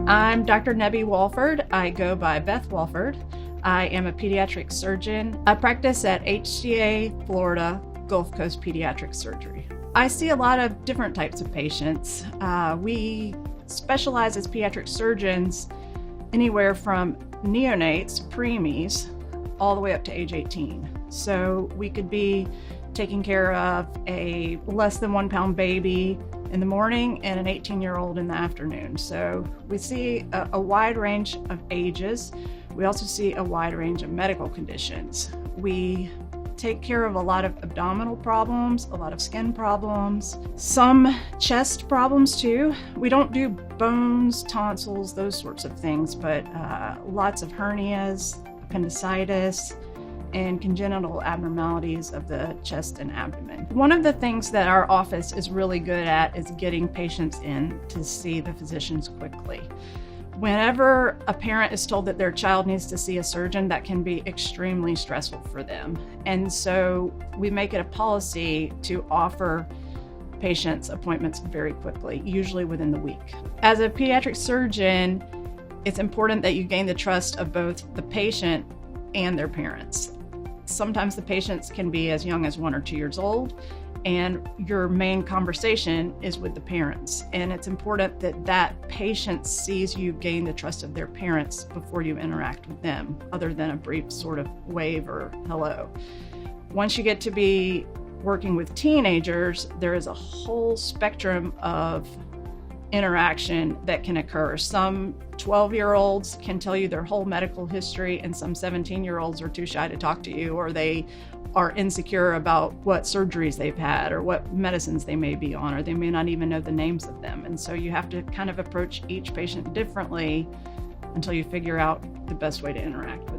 I'm Dr. Nebbie Walford. I go by Beth Walford. I am a pediatric surgeon. I practice at HCA Florida Gulf Coast Pediatric Surgery. I see a lot of different types of patients. We specialize as pediatric surgeons anywhere from neonates, preemies, all the way up to age 18. So we could be taking care of a less than 1 pound baby in the morning and an 18-year-old in the afternoon. So we see a wide range of ages. We also see a wide range of medical conditions. We take care of a lot of abdominal problems, a lot of skin problems, some chest problems too. We don't do bones, tonsils, those sorts of things, but lots of hernias, appendicitis, and congenital abnormalities of the chest and abdomen. One of the things that our office is really good at is getting patients in to see the physicians quickly. Whenever a parent is told that their child needs to see a surgeon, that can be extremely stressful for them. And so we make it a policy to offer patients appointments very quickly, usually within the week. As a pediatric surgeon, it's important that you gain the trust of both the patient and their parents. Sometimes the patients can be as young as 1 or 2 years old, and your main conversation is with the parents. And it's important that that patient sees you gain the trust of their parents before you interact with them, other than a brief sort of wave or hello. Once you get to be working with teenagers, there is a whole spectrum of interaction that can occur. Some 12-year-olds can tell you their whole medical history, and some 17-year-olds are too shy to talk to you, or they are insecure about what surgeries they've had or what medicines they may be on, or they may not even know the names of them. And so you have to kind of approach each patient differently until you figure out the best way to interact.